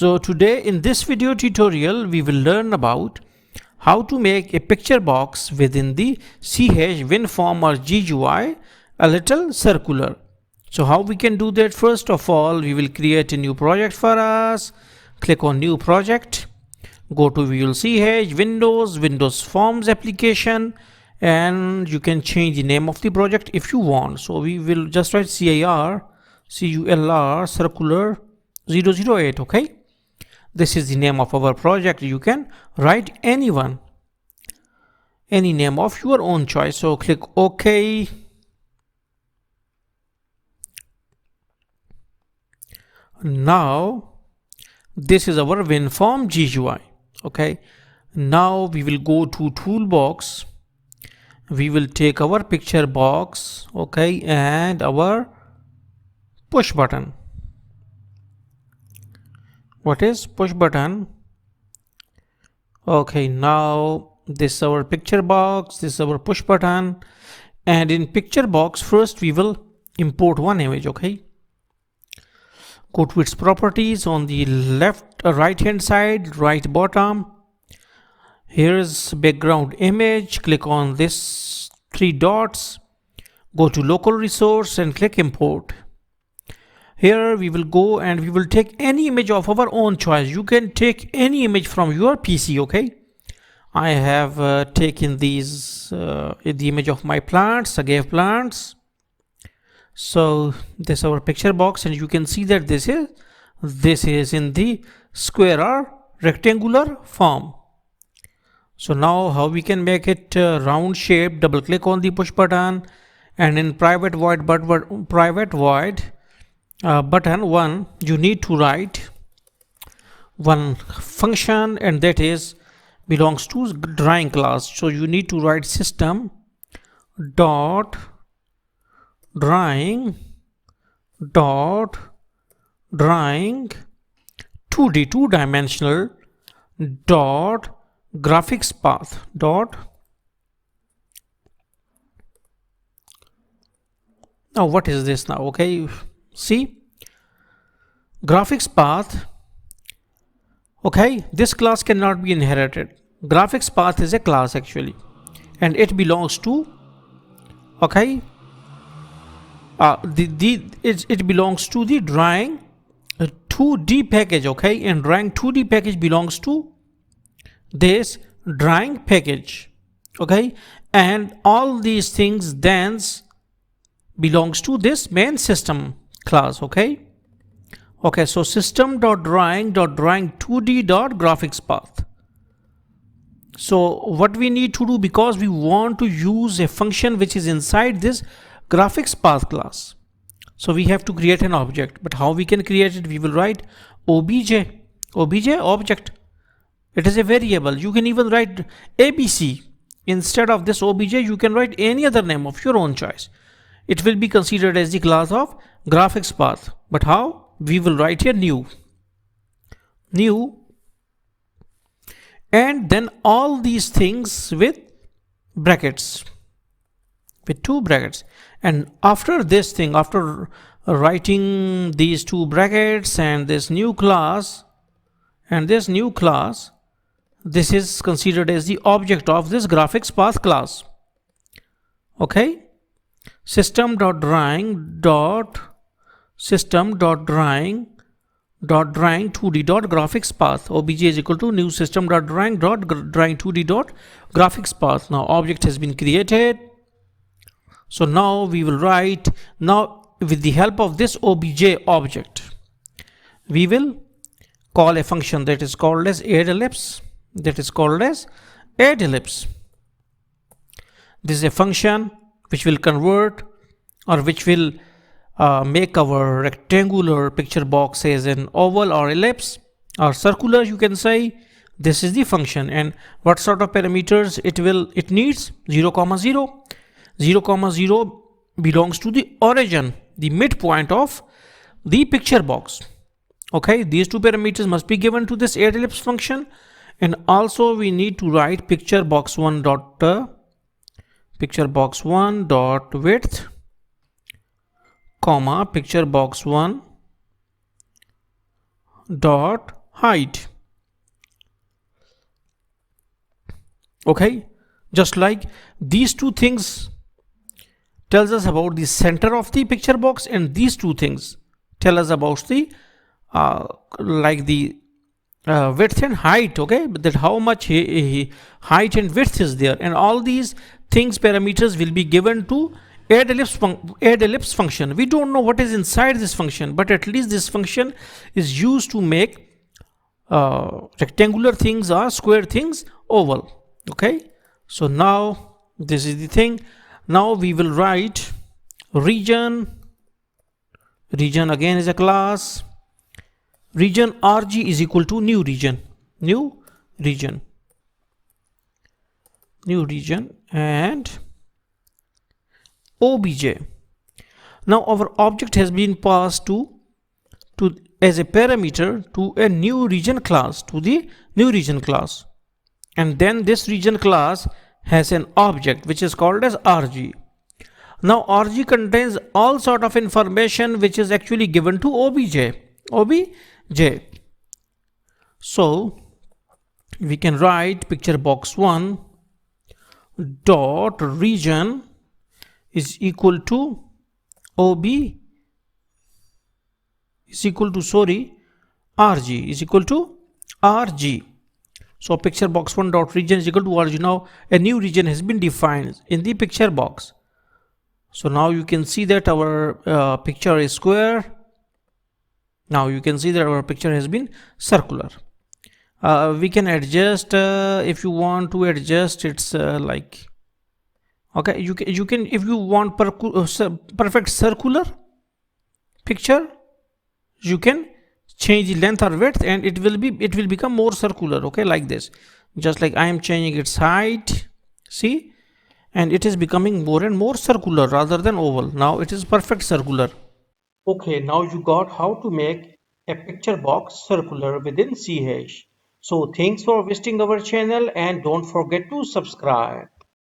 So today in this video tutorial we will learn about how to make a picture box within the CH WinForm or GUI a little circular. So how we can do that? First of all, we will create a new project for us. Click on new project, go to Visual CH, Windows Forms application, and you can change the name of the project if you want. So we will just write CIR CULR circular 008. Okay, this is the name of our project. You can write any name of your own choice. So click OK. Now this is our WinForm GUI. Okay, now we will go to toolbox. We will take our picture box, okay, and our push button. What is push button? Okay, now this is our picture box, this is our push button, and in picture box first we will import one image. Okay, go to its properties on the right hand side, right bottom. Here is background image. Click on this three dots, go to local resource and click import. Here we will go and we will take any image of our own choice. You can take any image from your PC. Okay, I have taken these the image of my plants, agave plants. So this is our picture box, and you can see that this is in the square or rectangular form. So now how we can make it round shape? Double click on the push button, and in private void button 1 you need to write one function, and that is belongs to drawing class. So you need to write system dot drawing 2D 2-dimensional dot graphics path dot. Now what is this now? Okay, see, graphics path. Okay, this class cannot be inherited. Graphics path is a class actually, and it belongs to, okay, it belongs to the drawing 2D package. Okay, and drawing 2D package belongs to this drawing package. Okay, and all these things then belongs to this main system class. Okay, so system.drawing 2D.graphics path. So what we need to do, because we want to use a function which is inside this graphics path class, so we have to create an object. But how we can create it? We will write obj object. It is a variable. You can even write ABC instead of this obj. You can write any other name of your own choice. It will be considered as the class of graphics path. But how? We will write here new, and then all these things with brackets, with two brackets. And after this thing, after writing these two brackets and this new class and this new class, this is considered as the object of this graphics path class. Okay, system.drawing 2D.graphics path. Obj is equal to new system.drawing 2D.graphics path. Now object has been created. So now we will write, now with the help of this obj object, we will call a function that is called as addEllipse. This is a function which will convert, or which will make our rectangular picture box as an oval or ellipse or circular, you can say. This is the function. And what sort of parameters it needs? 0, 0. 0, 0 belongs to the origin, the midpoint of the picture box. Okay, these two parameters must be given to this addEllipse function. And also we need to write picture box 1 dot width, comma picture box 1 dot height. Okay, just like these two things tells us about the center of the picture box, and these two things tell us about the like the width and height. Okay, but that how much height and width is there, and all these things parameters will be given to add ellipse function. We don't know what is inside this function, but at least this function is used to make rectangular things or square things oval. Okay, so now this is the thing. Now we will write region again is a class. Region RG is equal to new region and obj. Now our object has been passed to as a parameter to a new region class, to the new region class, and then this region class has an object which is called as RG. Now RG contains all sort of information which is actually given to obj. So we can write picture box 1 dot region is equal to RG is equal to RG. So picture box 1 dot region is equal to RG. Now a new region has been defined in the picture box. So now you can see that our picture is square. Now you can see that our picture has been circular. We can adjust if you want to adjust. It's like, okay, you can if you want perfect circular picture, you can change the length or width, and it will become more circular. Okay, like this, just like I am changing its height, see, and it is becoming more and more circular rather than oval. Now it is perfect circular. Okay, now you got how to make a picture box circular within CH. So thanks for visiting our channel, and don't forget to subscribe.